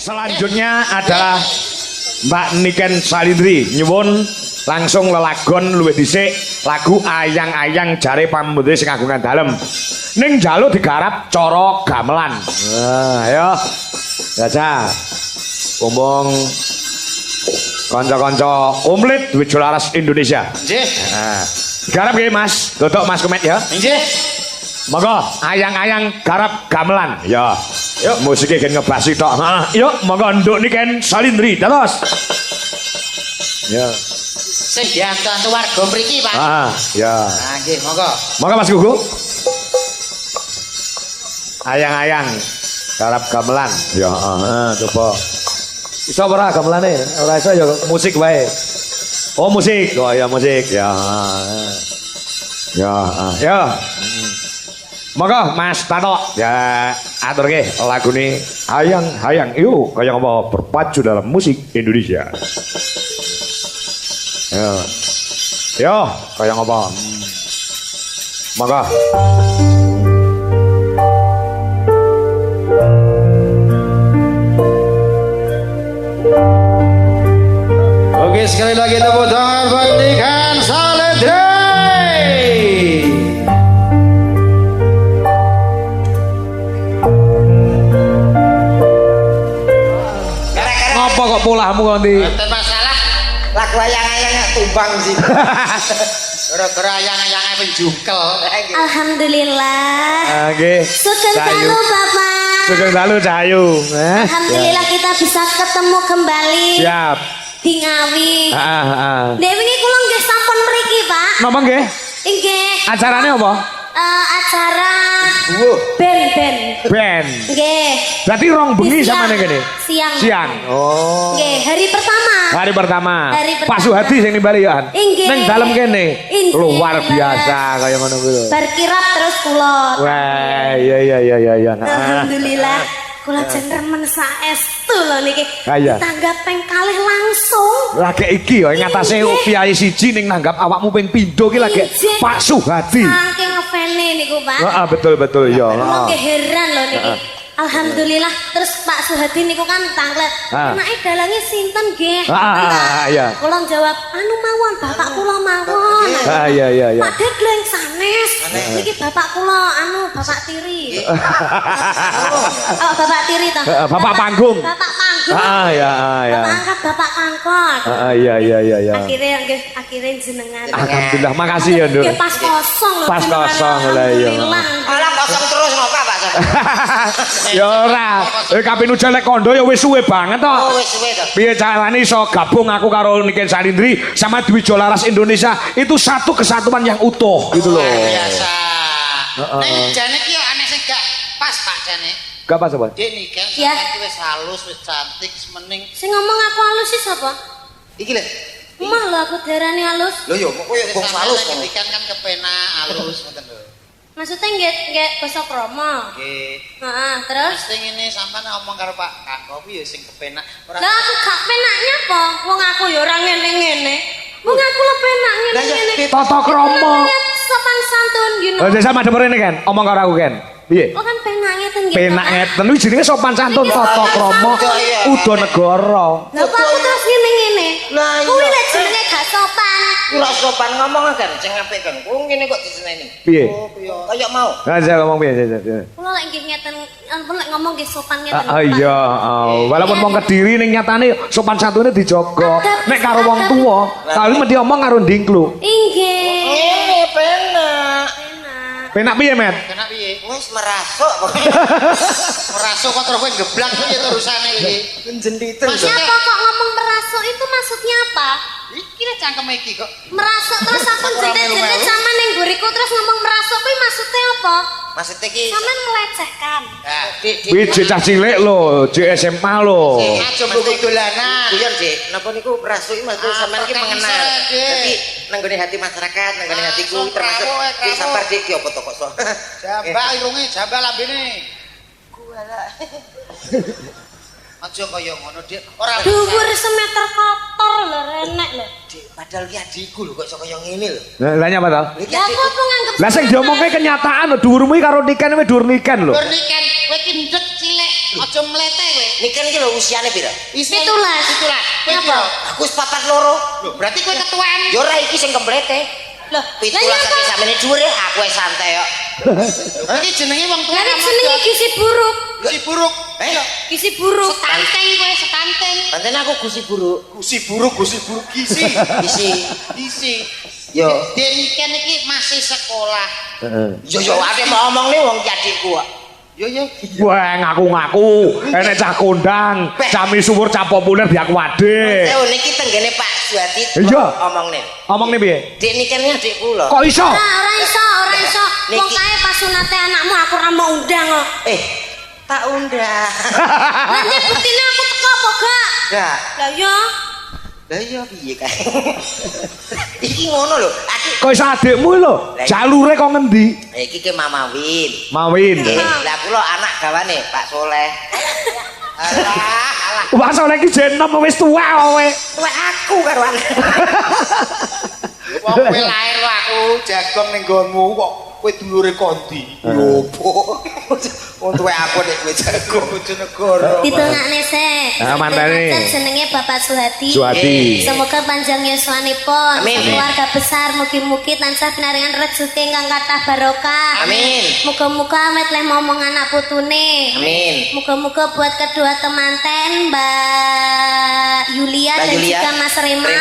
Selanjutnya adalah Mbak Niken Salindri nyuwun langsung lelagon luwih dhisik lagu Ayang-ayang jare pamundhe sing agungan dalem. Ning njaluk digarap cara gamelan. Ayo. Baca. Ngomong kanca-kanca Umlit duwe Jolaras Indonesia. Nggih. Nah, garap nggih Mas. Dodok Mas Komet ya. Nggih. Monggo ayang-ayang garap gamelan. Ya. Yuk musiknya kan ngebasi tok. Nah, yuk monggo nduk Niken Salindri terus. Ya. Sing biasa warga mriki, Pak. Ya. Nah, nggih, monggo. Monggo Mas Gugu. Ayang-ayang garap gamelan. Ya, coba. Iso ora gamelane? Ora iso ya musik wae. Oh, musik. Oh ya musik. Ya. Ya, ya. Monggo Mas Tato. Ya, aturke lagune Ayang-ayang. Yuk, kaya apa berpacu dalam musik Indonesia. Ya. Yo, kaya apa? Monggo. Oke, sekali lagi tepuk tangan buat Niken Salindri. Ngapa kok polahmu kok ndi? Mboten masalah. Lagu ayang-ayang tumbang sih. Gara-gara ayang-ayangnya penjungkel. Alhamdulillah. Nggih. Sugeng dalu Bapak. Sugeng dalu Cahayu. Alhamdulillah kita bisa ketemu kembali. Siap. Di Ngawi. Heeh. Dewi wingi kula nggih sampun mriki, Pak. Napa nggih? Nggih. Acarane apa? Acara band. Band. Nggih. Berarti rong bengi samane kene. Siang. Siang. Oh. Nggih, hari pertama. Hari pertama. Hari pertama. Pak Suhadi sing nimbali ya. Nggih. Ning dalem kene. Nggih. Luar biasa kaya ngono kuwi. Bar kirap terus kula. Wah, iya. Alhamdulillah. Kula jen remen saestu lho niki. Iya. Tanggap ping kalih langsung. Lagi iki ya ngatasé piyayi siji ning nanggap awakmu ping pindho ki lagi Pak Suhadi. Saking ngefene niku, Pak. Heeh, betul ya. Kula heran lho niki. Alhamdulillah terus Pak Suhadi niku kan tanglet. Anake dalange sinten nggih? Iya. Kula jawab, anu mawon bapak kula mawon. Iya. Pak Degleng sanes. Niki bapak kula anu Bapak Tiri. Oh, Bapak Tiri toh. Bapak panggung. Bapak panggung. Iya. Bapak angkat Bapak Kangkot. Iya. Akhirnya jenengan. Alhamdulillah, makasih ya, Nduk. Nggih pas kosong lho. Pas kosong lah iya. Alah kosong terus ngopo, Pak? Ya ora. Kapinu jelek kondo ya wis suwe banget to. Oh, wis suwe to. Piye carane iso gabung aku karo Niken Salindri sama Dwi Jolaras Indonesia itu satu kesatuan yang utuh gitu loh. Biasa. Nek jane ki yo aneh sing gak pas, Pak jane. Gak pas apa? Dek Niken Ya. sampeyan wis halus, wis cantik, semening. Sing ngomong aku halus sih sapa? Iki lho. Mah lho aku darani halus. Lho yo kok koyo wong halus Niken kan kepenak halus ngoten lho. Maksudnya nggak basa kromo. Nggih. Heeh, terus? Terus sing ngene sampean ngomong karo Pak Kakop yo sing kepenak. Lah aku gak penaknya apa? Wong aku ya ora ngene-ngene. Wong aku lho penak ngene-ngene. Tata krama. Sopan santun you know. Lah sama demen kan omong karo aku kan. Piye? Oh kan penak ngeten nggih. Penak ngeten kuwi jenenge sopan santun tata krama udo negara. Lah kok aku terus ngene-ngene? Lah iya. Kuwi lek jenenge gak sopan. Ora sopan ngomong kan sing apik kan. Wong ngene kok diseneni. Piye? Oh, piye? Kayak mau. Lah saya ngomong piye? Kula lek nggih ngeten, ampun lek ngomong nggih sopan ngeten. Iya, walaupun wong Kediri ning nyatane sopan santune dijaga. Nek karo wong tuwa, kali mesti omong karo ndingklu. Inggih. Ngene penak. Penak piye, Met? Penak piye? Wis merasuk pokoke. Merasuk kok terus kowe geblak piye terusane iki? Jenditen. Siapa kok ngomong merasuk itu maksudnya apa? Iki lho cangkem iki kok. Merasuk terus aku jendet-jendet sama ning guriku terus ngomong merasuk kuwi maksudnya apa? Maksudnya iki Sampeyan melecehkan. Nah, Dik. Kuwi cah cilik lho, cek SMA lho. Aja mesti dolanan. Guyon, Dik. Napa niku merasuk iki maksud sampean iki mengenal. Tapi nanggone hati masyarakat, nanggone hatiku termasuk Dik sabar Dik ki opo to kok so. Jambak irunge, jambak lambene. Kuala. Aja kaya ngono, Dik. Ora Dhuwur semeter kotor lho renek lho. Dik, padahal ki adikku lho kok iso kaya ngene lho. Lah nyapa to? Iki Lah kok aku nganggep Lah sing diomongke kenyataan lho, dhuwurmu iki karo Niken wis dhuwur Niken lho. Niken, kowe ki ndek cilik Aja mlete kowe. Niken iki lho usiane pira? Pitulas. Kenapa? Aku wis 42. Lho, Berarti kowe ketuaan. yo ora iki sing kemplete. Loh, 17 sampe samene dhuwur aku wis santai kok. Iki jenenge wong tuwa. Lah jenenge gizi buruk. Si buruk. Gizi buruk. Stunting kowe stunting. Pancen aku gusi buruk. Gusi buruk gizi. Isi. Yo. Deniken iki masih sekolah. Yo ade mau omong nih wong adikku kok. Yo. Wah, ngaku-ngaku enek cah kondang, cah misuwur, cah populer di aku ade. Niki tenggene Pak Suwati Iya. omong nih. Omong nih piye? Dek niken adikku lho. Kok iso? Ora iso. Wong kae pas sunate anakmu aku ora mau undang kok. Tak undang. Lah nek buktine aku teko apa gak? Gak. Lah yo. Lah iya piye kae? Iki ngono lho. Kok iso adikmu lho? Jalure kok ngendi? Iki ke Mama Win. Mawin. Lah kula anak gawane Pak Soleh. Alah. Wah, soalnya iki jenem wis tuwa kowe. Tuwa aku karo anak. Wong kowe lair lho aku jagong ning nggonmu kok kowe dulure kondi. Opo? Wong tuwa aku nek kowe jagong Bojonegoro. Ditengakne sik. Ah, mantane. Jenenge Bapak Suhadi. Suhadi. Semoga panjang yuswanipun, Amin. keluarga besar mugi-mugi tansah pinaringan rezeki ingkang kathah barokah. Amin. Muga-muga amit leh momong anak putune. Amin. Muga-muga buat kedua temanten Mbak Yulia Mbak dan Yulia, juga Mas Rema.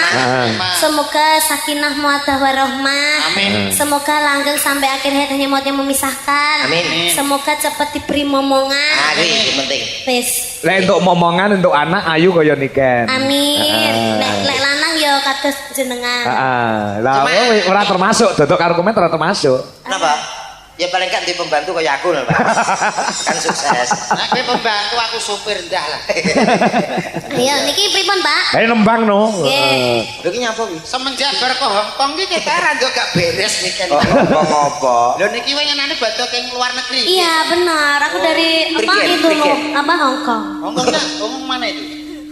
Semoga sakinah mawaddah warahmah. Amin. Semoga langgeng sampai akhir hayat hanya maut yang memisahkan. Amin. Semoga cepat diberi momongan. Ah, iki penting. Wis. Lek untuk momongan untuk anak ayu kaya niken. Amin. Lek lanang ya kados jenengan. Heeh. Lah ora termasuk, dodok karo komet ora termasuk. Kenapa? Ya paling kan di pembantu kaya aku lho, Pak. Kan sukses. Nek kowe pembantu aku supir ndah lah. Ayo niki pripun, Pak? Kayak nembang no. Nggih. Lho iki nyapa kuwi? Semenjak bar ke Hongkong iki kita ra ndok gak beres nih kan. Ngomong apa? Lho niki wengenane badhe ke luar negeri. Iya benar, aku dari apa Prigen, itu Prigen. apa Hongkong. Hongkongnya Hongkong mana itu?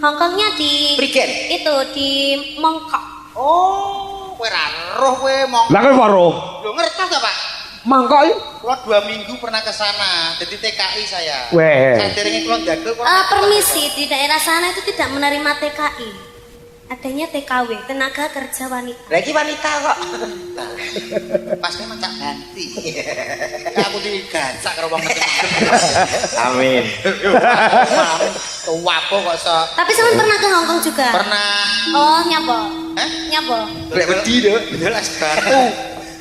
Hongkongnya di Prigen. itu di Mongkok. Oh, kowe ra roh kowe mong. Lah kowe weruh. Lho ngertos ta, Pak? Mangkok iki. Kula 2 minggu pernah ke sana, jadi TKI saya. Weh. Saderenge kula ndagel Permisi, di daerah sana itu tidak menerima TKI. Adanya TKW, tenaga kerja wanita. Lah iki wanita kok. pas memang tak ganti. Aku digacak karo wong ngeten. Amin. Tuwa apa kok iso. Tapi sampean pernah ke Hongkong juga? Pernah. Oh, nyapa? Hah? Nyapa? Lek wedi lho, jelas batu.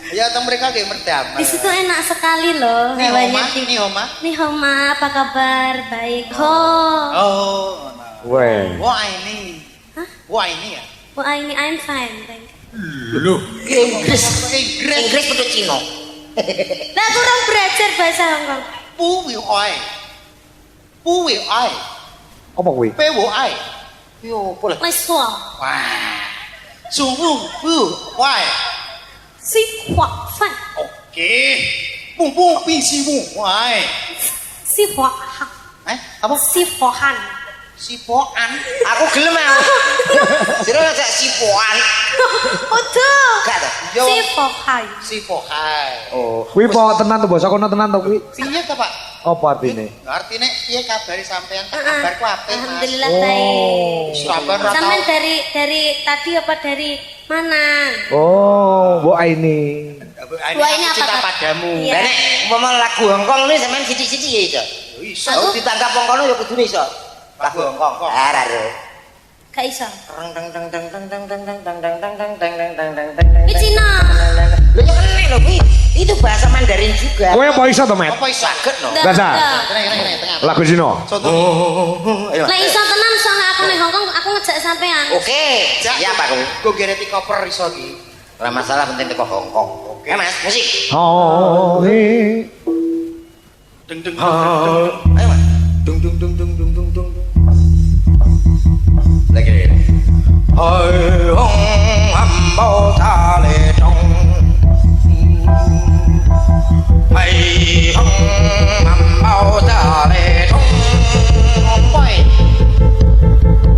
Ya teng mereka kayak merdam. Di situ enak sekali loh Nih hewanya. Homa, nih Homa. Nih Homa, apa kabar? Baik. Oh. Weh. Wah ini. Hah? Wah ini ya. Wah ini I'm fine, thank you. Loh, Inggris. Inggris. Inggris kudu Cina. Nah, kurang belajar bahasa Hongkong. Puwi oi. Puwi oi. Apa kuwi? Pewo oi. Yo, boleh. Les Hua, Wah. Sungguh pu oi. Si Hua Fan, Oke. Bung bung pi si bung oi. Si Hua Han, Apa? Si Hua Han. Sipoan. Aku gelem aku. Sira ngajak sipoan. Betul. Gak to? Yo. Si Hua Han. Sipohai. Oh. Kuwi po tenan to basa kono tenan to kuwi. Piye ta, Pak? Apa artine? Artine piye kabari sampean? Kabarku apik, Mas. Alhamdulillah baik. Sabar ra Sampai tau. dari tadi apa dari mana? Oh, Bu Aini. Wah, ini apa, cinta Kak? padamu. Iya. Lah nek umpama lagu Hongkong ini sampean sithik-sithik ya iso. Iso. Aku ditanggap wong kono ya kudune iso. Lagu Hongkong. Ora ro. Gak iso. Teng teng teng teng teng teng teng teng teng teng teng teng teng teng teng teng. Ini Cina. Lho ya kene lho kuwi. Itu bahasa Mandarin juga. Kowe apa iso to, Met? Apa iso? Saged no. Nggak, Bahasa? nggak. Kene tengah. Lagu Cina. Contoh. Ayo. Lah iso tenan soalnya aku ning Hongkong aku ngejak sampean. Oke. Ya Pak. Go gereti koper iso iki. Ora masalah penting teko Hongkong. Oke Mas, musik. Oh, Deng deng. Ayo Mas. Dung dung dung dung dung dung dung. Lagi ni. Hỡi hồng hầm bao tha lệ trong Hãy hồng hầm bao tha lệ trong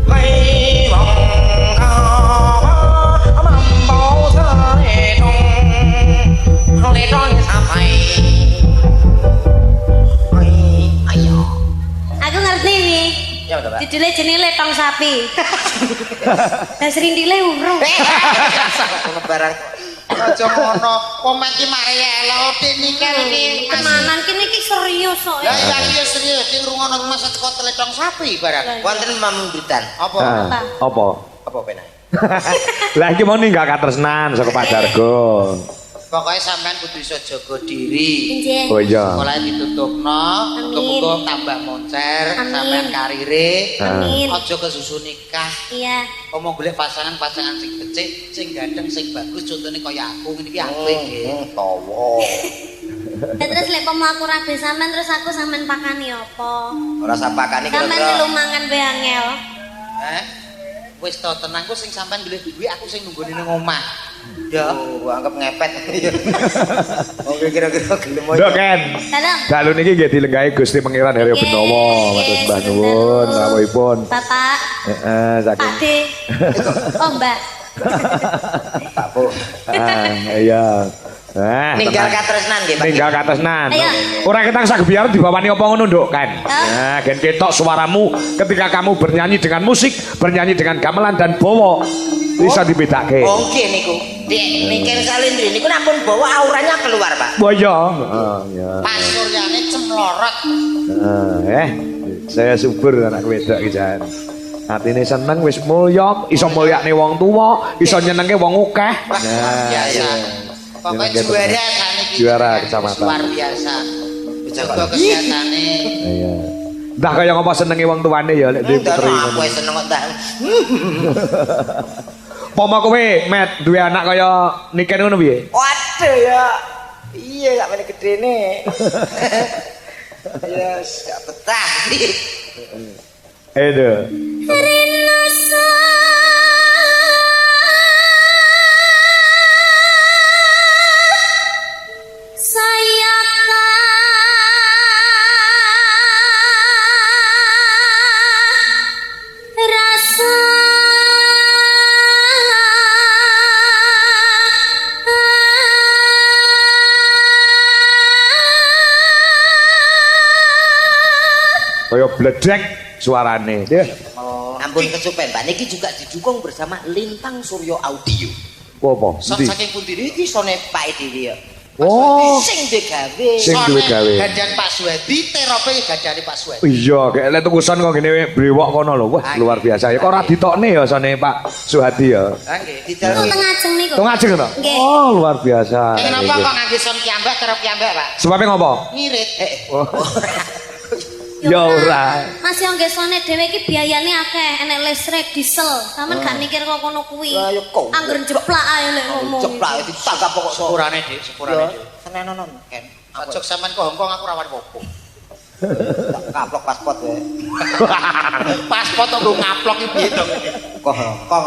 Hãy hồng hầm bao tha lệ trong Lệ trong như sao phải Hãy Aku ngerti Judule jenenge Letong Sapi. Lah srindile urung. Ngono barang. Aja ngono. Komen ki mari elo nikel iki. Tenanan kene iki serius kok. Lah iya iki serius sing rungono masa teko teletong sapi barang. Wonten mamungdutan. Apa? Apa? Apa penak? Lah iki mau ninggal katresnan saka Padargo. Pokoknya sampean kudu iso jaga diri. Nggih. Oh iya. Sekolah ditutupno, muga-muga tambah moncer sampean karire. Amin. Aja kesusu nikah. Iya. Omong golek pasangan-pasangan sing becik, sing ganteng, sing bagus contone kaya aku ngene iki apik nggih. Tawa. Terus lek pomo aku rabi sampean terus aku sampean pakani apa? Ora sapakane Sampean kira-kira. melu mangan be angel. Wis to tenang ku sing sampean golek duwe aku sing nunggone ning omah. Ya, gua anggap ngepet. Oke kira-kira gelem aja. Nduk Ken. Dalam. Dalu niki nggih dilenggahi Gusti Pangeran Haryo Nggih, Benowo, nggih, matur Mbah sebentar, nuwun Bu. rawuhipun. Bapak, Heeh, saking. Pak D. Oh, Mbak. Pak Bu. Iya. Nah, Ninggal katresnan nggih, Pak. ninggal katresnan. Ayo. Ora ketang sagebiar dibawani apa ngono, Nduk, kan? Hah? Nah, gen ketok suaramu ketika kamu bernyanyi dengan musik, bernyanyi dengan gamelan dan bowo. Bisa dibedake. Oh nggih niku. Dik Niken Salindri niku nampun bawa auranya keluar, Pak. Oh iya. Iya. Pak Suryane cemlorot. Saya subur anak wedok iki jan. Atine seneng wis mulya, iso mulyakne wong tuwa, iso nyenengke wong akeh. Nah, Biasa. Pokoknya juara saniki. Juara kecamatan. Luar biasa. Jaga kesehatane. Iya. Entah kaya ngapa senenge wong tuane ya lek duwe putri Aku ngono. wis seneng kok tak. Poma kowe met duwe anak kaya Niken ngono piye? Waduh ya. Iya gak meneh gedene. Ya gak betah. Aduh. Saya rasa Kaya bledek suarane. Ampun kesupen, Pak. Niki juga didukung bersama Lintang Suryo Audio. Apa? Endi? Saking pundi Iki sone Pak Dewi ya. Oh. Sing digawe. Sing duwe gawe. Gandan Pak Suwedi, terope gandane Pak Suwedi. Iya, kayak lek tuku son kok ngene brewok kono lho. Wah, luar biasa ya. Kok ora ditokne ya sone Pak Suhadi ya. Ha nggih. Itu tengah ajeng niku. Tung ajeng to? Nggih. Oh, luar biasa. Kenapa kok ngangge son kiambak terop kiambak, Pak? Sebabnya ngopo? Ngirit. Ya ora. Mas yo ngesone dhewe iki biayane akeh, enek listrik, diesel. Sampeyan gak mikir kok kono kuwi. Lah yo kok. Angger jeplak ae lek ngomong. Ceplak ditangkap pokok so. Sepurane, Dik, sepurane. Dik. Senenonon Ken. Ajok sampean ke Hongkong aku rawani popo. Tak kaplok paspor wae. Paspor kok nggo ngaplok iki piye to iki? Kok kok.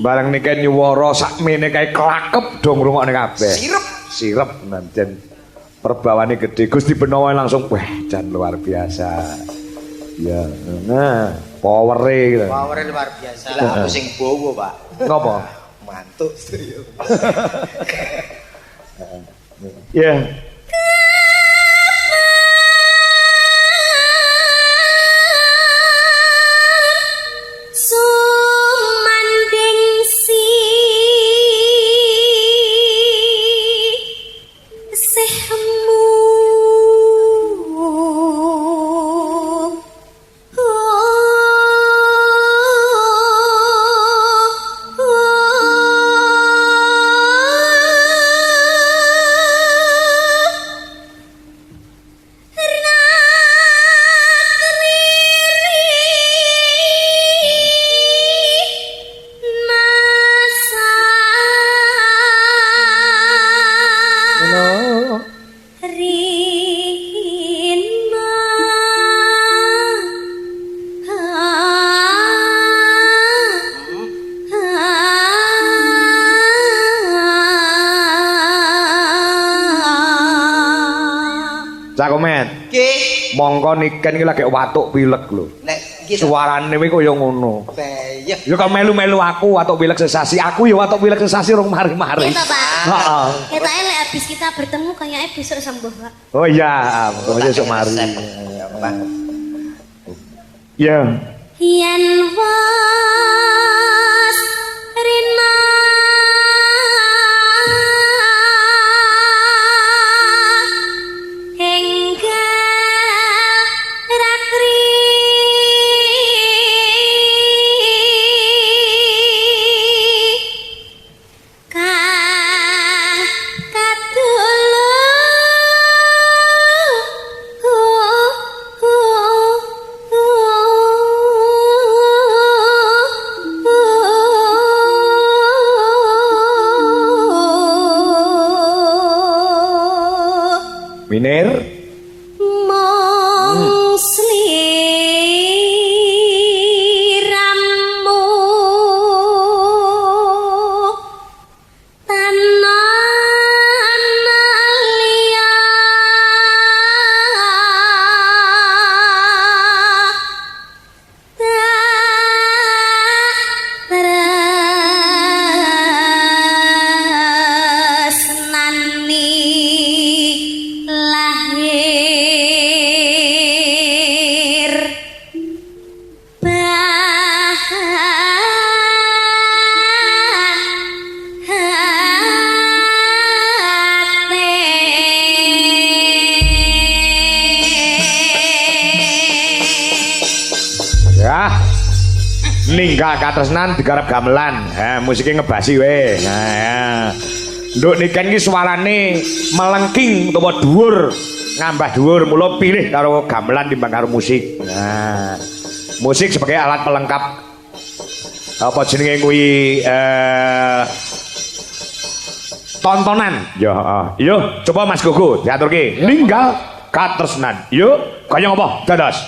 Barang Niken nyuwara sakmene kae klakep dong ngrungokne kabeh. Sirep. Sirep nanjen perbawane gede. Gusti Benowo langsung wah jan luar biasa. Ya, nah, powere gitu. Powere luar biasa. Lah aku sing bowo, Pak. Ngopo? Mantuk. Ya. Sumanding si sehmu Cak Komet. Nggih. Mongko Niken iki lagi watuk pilek lho. Nek nggih. Suarane kuwi kaya ngono. Bayah. Ya kok melu-melu aku watuk pilek sesasi. Aku ya watuk pilek sesasi rong mari-mari. Iya toh, Pak. Heeh. Ketoknya lek habis kita bertemu kayaknya besok sembuh, Pak. Oh iya, besok mari. Ya. Yen was rina hingga rakri kang kadulu Minir. mong sliramu tanan liya tresnani lahir Ya. Ninggal katresnan digarap gamelan. Ha, musiknya ngebasi we. Nah, ya. Nduk Niken iki suarane melengking utawa dhuwur, ngambah dhuwur, mula pilih karo gamelan timbang karo musik. Nah, musik sebagai alat pelengkap apa jenenge kuwi tontonan. Ya, yo coba Mas Gogo diaturke. Ninggal katresnan. Yo, kaya ngapa? Dados.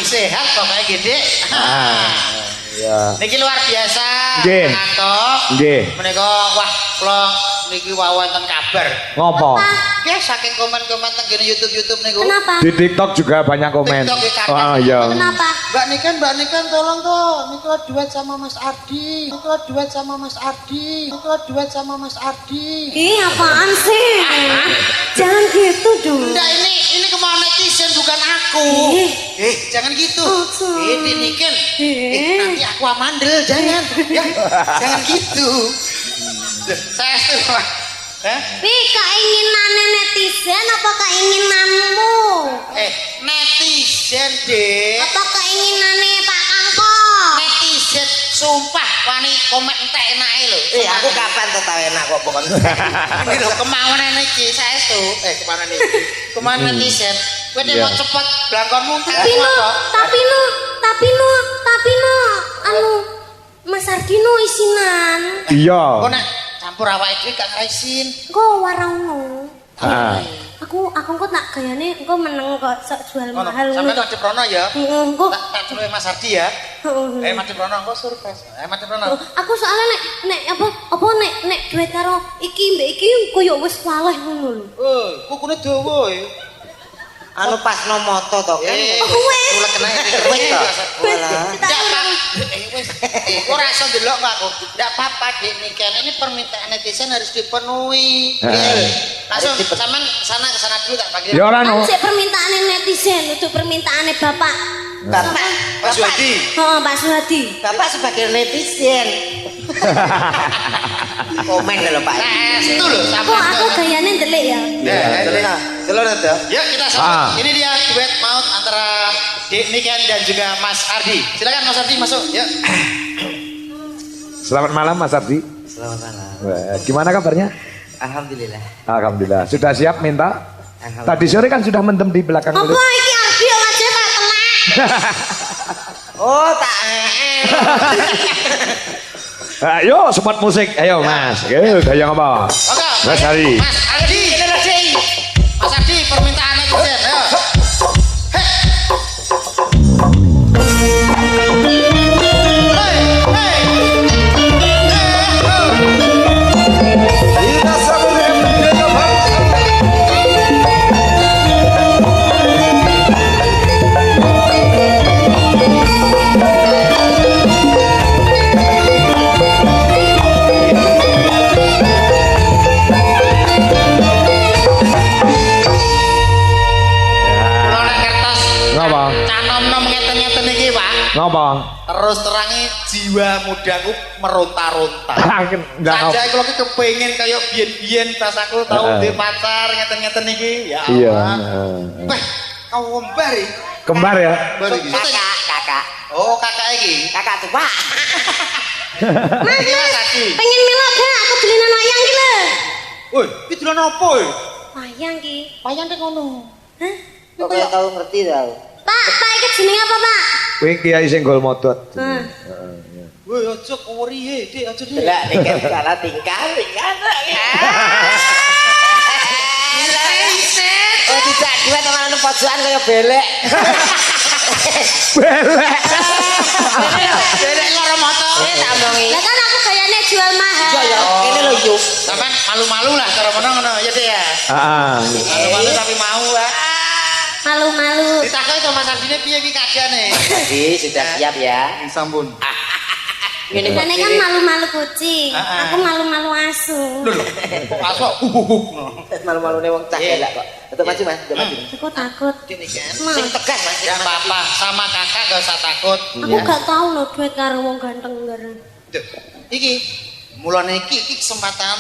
sehat pokoknya gede. Ya. Niki luar biasa. Nggih. Ngantuk. Nggih. Menika wah kula niki wonten kabar. Ngopo? Nggih saking komen-komen teng YouTube niku. Kenapa? Di TikTok juga banyak komen. TikTok ya, kakak. Oh iya. Kenapa? Mbak Niken tolong toh. Niku duet sama Mas Ardi. Niku duet sama Mas Ardi. Niku duet sama Mas Ardi. Ih, apaan sih? Jangan gitu dong. Enggak, ini kemauan netizen bukan aku. Jangan gitu. Ini Niken. Nanti aku amandel, jangan. Ya, jangan gitu. Saya setuju. Pi, keinginannya netizen apa keinginanmu? Netizen deh. Apa keinginannya Pak Kangkong? Netizen sumpah wani komen entek enake lho. Aku kapan tuh tau enak kok pokoknya. Ini lho kemauan niki saya itu. Kemauan niki. Kemauan netizen. Kowe mau cepet blangkonmu Tapi no, anu Mas Ardino isinan. Iya. Kok nek campur awake dhewe gak kaisin. Kok warauno. Ah. Aku kok tak gayane engko meneng kok sok jual mahal. Sampai Madep Rono ya. Engko Tak suruh Mas Ardi ya. Madep Rono engko surprise. Madep Rono. aku soalnya nek apa nek duit karo iki mbek iki koyo wis waleh ngono lho. Kukune dawa ya. Anu pas no moto to kan. Kulek kena Wis to. Walah. Ndak ora iso ndelok kok aku. Ndak apa-apa Dik Niken. Ini permintaan netizen harus dipenuhi. Langsung sampean ke sana dulu tak panggil. Ya ora no. Sik permintaane netizen untuk permintaane Bapak Bapak, Pak Suhadi. Oh, Pak Suhadi. Bapak sebagai netizen. Komen lho Pak. Restu lho Kok sampean. aku gayane ndelik ya? Celana dah. Ya kita sambut. Ini dia duet maut antara Dik Niken dan juga Mas Ardi. Silakan Mas Ardi masuk. Ya. Selamat malam Mas Ardi. Selamat malam. Wah, gimana kabarnya? Alhamdulillah. Alhamdulillah. Sudah siap minta? Alhamdulillah. Tadi sore kan sudah mendem di belakang Apa kulit. iki Ardi aja tak telak. Oh, tak Ayo spot musik. Ayo Mas. Ayo gaya apa? Oke. Mas Ardi. Mas Ardi. Mas Ardi permintaan netizen. Ayo. Kita sambut dengan budaya bangsa. Kula nek kertas Ngapa? canom-nom ngeten-ngeten iki, Pak. Ngapa? Terus terangi jiwa mudaku meronta-ronta. Enggak Saja kalau ki kepengin kaya biyen-biyen pas aku tau duwe pacar ngeten-ngeten iki. Ya Allah. Iya. Wah, kau kembar iki. Kembar ya? Kembar iki. kakak. Oh, kakak iki. Kakak tuh, Pak. Mas, Iki Mas Mas, Ardi. pengen melok gak aku dolinan wayang ki lho. Woi, iki dolan opo iki? Wayang ki. Wayang tek ngono. Hah? Kok kaya tahu ngerti tau. Pak, iki jenenge apa, Pak? Kuwi kiai sing gol modot. Hah. Woi, aja kewori he, Dik, aja Dik. Delak nek salah tingkah. Oh, tidak dua teman pojokan kaya belek. Belek. Delek karo motor. Tambongi. Lah kan aku gayane jual mahal. Iya ya, kene lho yuk. Sampeyan malu-malu lah cara ngono ya, Dik ya. Ah. Malu-malu tapi mau, Pak. Malu-malu. Ditakoki to Mas Ardine piye iki kajiane? Jadi sudah siap ya. Sampun. Ini Jane kan malu-malu kucing. Ah. Aku malu-malu asu. Lho, kok asok malu-malune wong cah elek kok. Tetep maju Mas, tetep maju. Aku takut. Ini kan. Mas, Sing tegas Mas. Ya apa-apa, sama kakak gak usah takut. aku gak tahu loh duit karo wong ganteng bareng. Duh, iki mulane iki kesempatan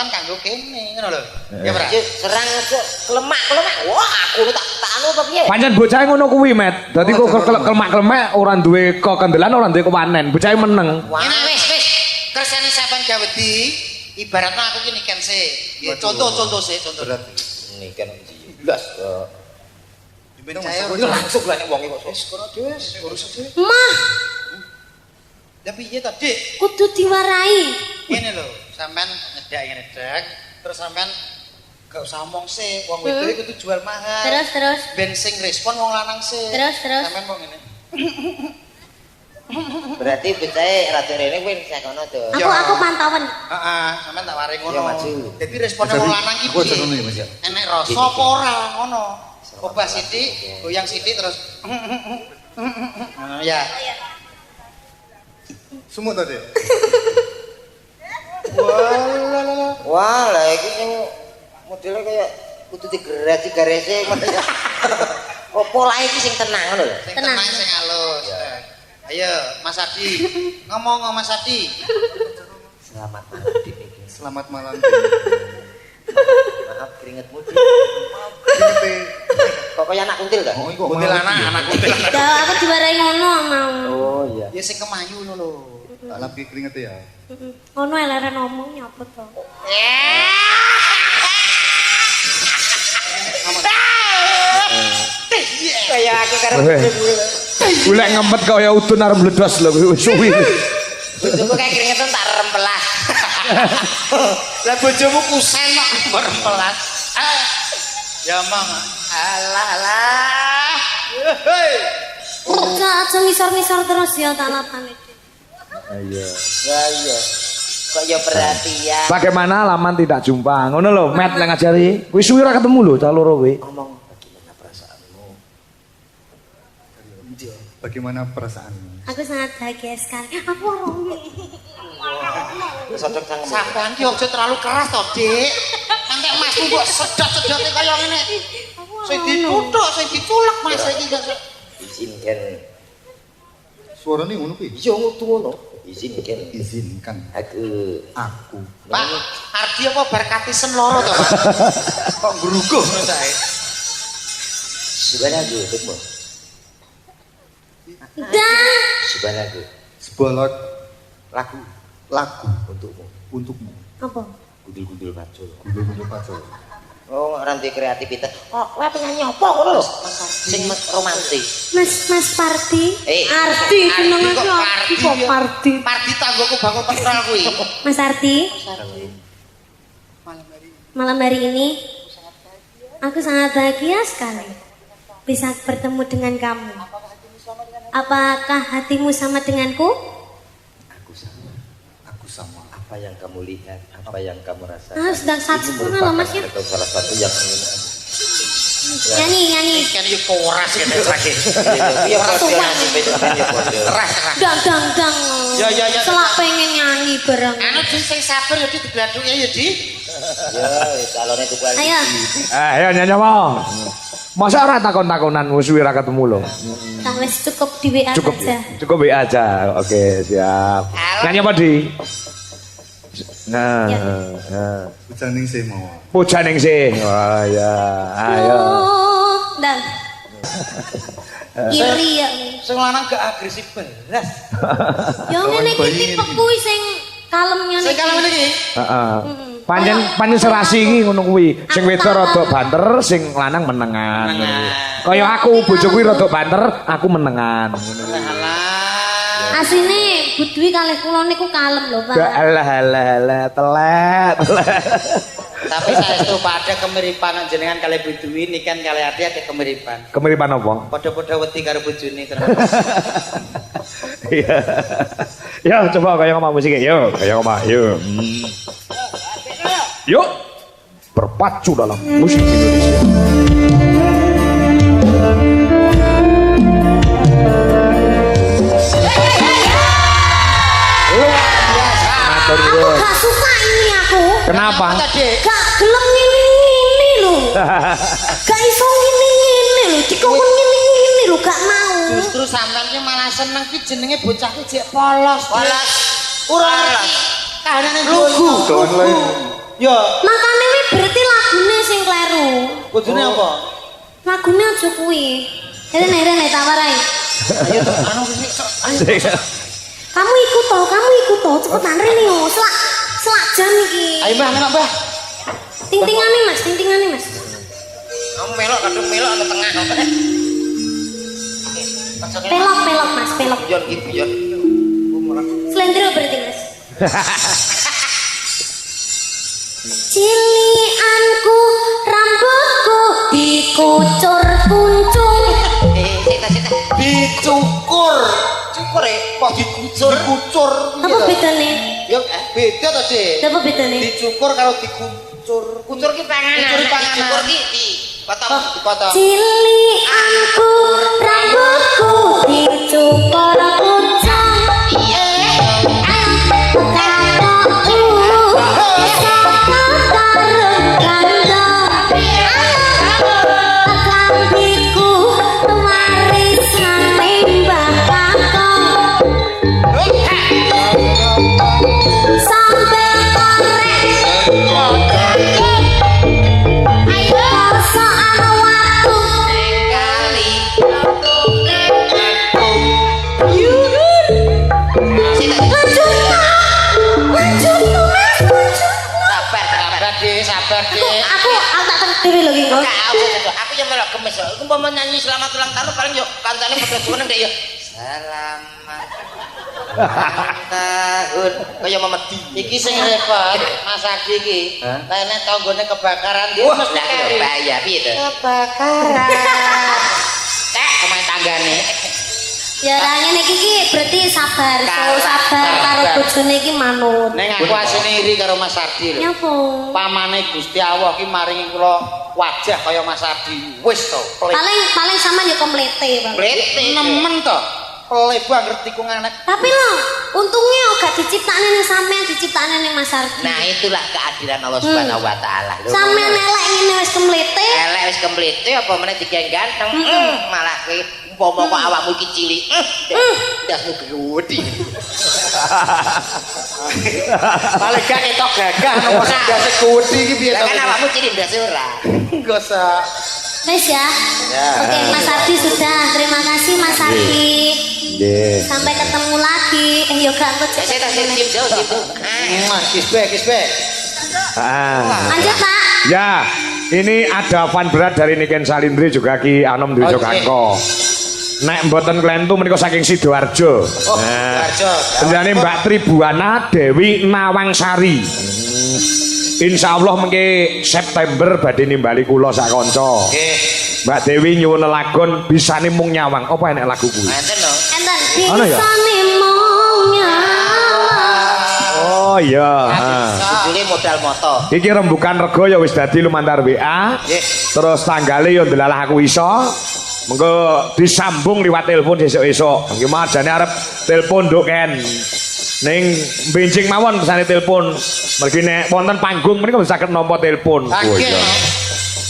kanggo kene ngono lho. Ya ora? Cuk, serang cuk, kelemak. Wah, aku tak anu apa piye? Pancen bocah ngono kuwi, Met. Dadi kok kelemak-kelemek ora duwe kekendelan, ora duwe kepanen. Bocah meneng. Ini wis kersane sampean gawe di ibaratnya aku ki niken sih. Ya contoh sih, contoh. Ini kan jelas. Ben saya Langsung lah nek wong iki kok. wis kono dhewe, urus dhewe. Mah, Lah piye to, Dik? kudu diwarai. Ngene lho, sampean nyedak, terus sampean gak usah omong sih, wong wedok kudu jual mahal. Terus. Ben sing respon wong lanang sih. Terus. Sampean kok ngene. Berarti becae ratu rene kuwi sak kono to. Aku pantauan. Heeh, sampean tak waring ngono. Ya, maju. Dadi responnya wong lanang ki piye? Enek rasa apa ora ngono. Obah sithik, goyang sithik terus. Ngono ya. Semut tadi. Wah, lah iki sing modelnya kayak kudu digerasi garese ngono ya. Opo lah iki sing tenang ngono lho. Sing Tenang. tenang sing halus. Ayo, Mas Adi. Ngomong Mas Adi. Selamat malam Dik. Selamat malam. Maaf keringetmu Dik. Keringetnya. Kok kaya anak kuntil ta? Oh, kok Kuntil anak kuntil. Ya aku diwarai ngono mau. Oh iya. Ya sing kemayu ngono lho. tak lagi keringetnya ya. Ngono eleren ngomong nyapa to. Kayak aku karo Golek ngempet kaya udun arep meledos lho wis suwi. bojoku kayak keringetan tak rempelas. Lah bojomu kusen kok berpelas. Ya mang. Alah. Hei. Aja ngisor-ngisor terus ya tak lapane. Iya. Lah iya. Kok ya perhatian. Bagaimana laman tidak jumpa? Ngono lho, Met lek ngajari. Kuwi suwi ora ketemu lho cah loro kuwi. Ngomong bagaimana perasaanmu? Bagaimana perasaanmu? Aku sangat bahagia sekali. Aku Romi. Sodok sang Sampean ki aja terlalu keras to, Dik. Entek masmu kok sedot-sedote kaya ngene. Sing dituthuk, sing diculek Mas iki. izinkan. Suarane ngono kuwi. Iya ngono ngono. Izinkan. Izinkan Aku. Pak, Ardi apa berkatisen loro to, Pak? Kok ngruguh ngono sae. Subhanahu untukmu. Dan Subhanahu. Sebuah Lagu lagu untukmu. apa? Gundul-gundul pacul. Gundul-gundul pacul. Oh, ranti kreativitas. Oh, kowe pengen nyopo ngono lho. Sing romantis. Mas Parti. Ardi Arti jenenge kok Arti Parti kok ya? Parti. Pardi tanggoku bangun tentral kuwi. Mas Arti, malam hari ini aku sangat bahagia sekali bisa bertemu dengan kamu. Apakah hatimu sama denganku? Aku sama. Apa yang kamu lihat, apa yang kamu rasakan. Ah, sedang satu loh Mas ya. Atau salah satu yang ingin Nyanyi. Kan yo koras kene lagi. Iya, keras. Dang. Ya. Selak pengen nyanyi bareng. Anu sing sabar ya digladuke ya, Di. Ya, calonnya itu kuali. Ayo. Ayo nyanyi apa? Masa ora takon-takonan suwi ra ketemu lho. Nah, wes cukup di WA Cukup saja. cukup WA aja. Oke, siap. Nyanyi apa, Di? Nah, Ya. nah. Pujaning sih mau. Pujan ning sih. Wah, ya. Ayo. Oh, dan. Iri ya. Sing lanang gak agresif belas. Yo ngene iki tipe kuwi sing kalem ngene. Sing kalem iki. Heeh. Pancen serasi iki ngono kuwi. Sing wedok rada banter, sing lanang menengan. Kaya aku bojo kuwi rada banter, aku menengan. Ngono kuwi. Alah. Asline Budwi kalih kula niku kalem lho, Pak. Alah, telat. Tapi saya itu pada kemiripan jenengan kali Budwi ini kan kali Ardi ada kemiripan. Kemiripan apa? Padha-padha wedi karo bojone terus. Iya. Yo, coba kaya ngomong musiknya. Yo, kaya ngomong. Yo. Yuk. Berpacu dalam musik Indonesia. Matur Aku nuwun. gak suka ini aku. Kenapa? Gak gelem ngene-ngene lho. Gak iso ngene-ngene lho. Dikongkon ngene-ngene lho, gak mau. Justru sampean ki malah seneng ki jenenge bocah ki jek polos. Polos. Ora ngerti. Kahanane lugu. Ya, Makane wi berarti lagune sing kleru. bojone apa? Lagune aja kuwi. Rene tak warai. Ayo to, anu sik ayo. Kamu ikut toh, cepetan Rene yo. Selak jam iki. Ayo Mbah, melok Mbah. Ting-tingane Mas. Kamu melok kadung melok ana tengah. Pelok Mas, pelok. Pion iki pion. Slendro berarti Mas. Cilianku rambutku dikucur kuncung. Sita. Dicukur. Cukur ya. Kok dikucur? Dikucur. Apa bedane? Ya beda to, Dik. Apa bedane? Dicukur karo dikucur. Kucur ki panganan. Kucur panganan. Cukur ki dipotong. Dipotong. Cilianku rambutku dicukur kuncung. Sabar, Dik. Aku tak dewe lho iki, Kok. Aku yang melok gemes. Aku mau nyanyi selamat ulang tahun paling yo kancane padha suwenen ndek yo. Selamat ulang tahun. Kaya memedi. Iki sing repot, Mas Adi iki. Lene tanggone kebakaran dia Wah, mesti lah kari. bahaya piye to? Kebakaran. Cek omahe tanggane. Ya ra ngene iki berarti sabar karo bojone iki manut. Ning aku asine iri karo Mas Ardi lho. Nyapa? Pamane Gusti Allah ki maringi kula wajah kaya Mas Ardi. Wis to, pelit. Paling sama ya komplete, Bang. Plete. Nemen to. Pelit banget ngerti ku nganek. Tapi lo, untungnya gak diciptakne ning sampean, diciptakne ning Mas Ardi. Nah, itulah keadilan Allah Subhanahu wa taala. Sampean elek ngene wis komplete. Elek wis komplete apa meneh digawe ganteng. Malah kowe umpama kok awakmu iki cilik. Ndasmu gede. Paling gak ketok gagah nopo ndase gede iki piye Lah kan awakmu cilik ndase ora. Enggak usah. Wes ya. Oke, Mas Ardi sudah. Terima kasih Mas Ardi. Nggih. Sampai ketemu lagi. Yo gak engko Saya tak cium jauh gitu. Kisbe. Lanjut, Pak. Ya, ini ada fan berat dari Niken Salindri juga Ki Anom Dwi Jogangko. Nek mboten klentu menika saking Sidoarjo. Sidoarjo. Penjane Mbak Tribuana Dewi Nawangsari. Insya Allah mengke September badhe nimbali kula sak kanca. Nggih. Mbak Dewi nyuwun lelagon bisane mung nyawang. Apa enek lagu kuwi? Enten no. Enten Ana ya? bisane mong nyawang. Oh iya. Judulnya modal moto. Iki rembukan rego ya wis dadi lumantar WA. Nggih. Terus tanggale ya ndelalah aku iso. Mengko disambung liwat telepon esuk-esuk. Nggih majane arep telepon nduk Ken. Ning benjing mawon pesane telepon. Mergi nek wonten panggung menika bisa saged nampa telepon. Nggih.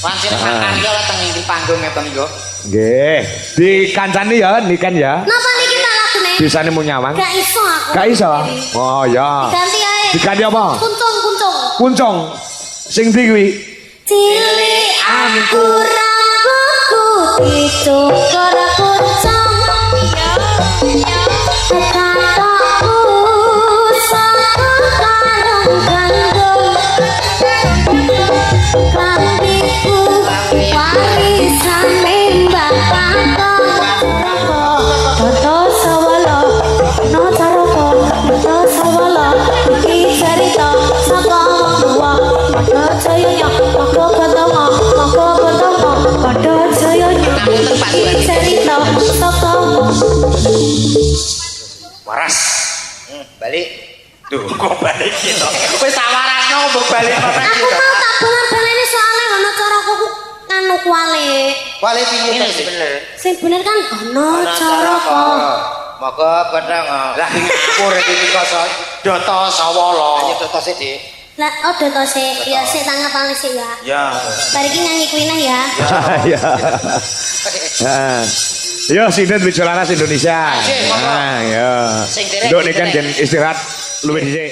Pancen Aryo teng ing panggung ngeten niku. Nggih, dikancani ya Niken ya. Napa niki tak lagune? Bisane mung nyawang. Gak iso aku. Gak iso. Oh ya. Ganti ae. Diganti apa? Kuncung. Kuncung. Sing ndi kuwi? Cilik aku rambutku dicukur kuncung. Kataku saka karung gandum. Kambiku warisane Mbak Kakong. Toto sawala no caraka. Toto sawala iki cerita saka wong tuwa. Padha jayanya monggo ketemu. Padha jayanya iki cerita saka Waras. Balik. Duh, kok balik gitu. Wis tak warasno mbok balik meneh aku gitu. mau tak bolan-baleni soalnya ana caraku nganu kuali. Wale piye Ini to? bener. Sing bener kan ana caraku. Maka pedang. Lah ngapur iki kok Data Sawala. Ayo totose, Dik. Lah odo to sik, ya sik tak ngapalne sik ya. Ya. Bar iki nyanyi kuwi nah ya. Ya. Yo sinten Wijolaras Indonesia. Nggih, monggo. Nah, ya. Sing derek, Nduk sing Niken derek. jen istirahat luwih dhisik.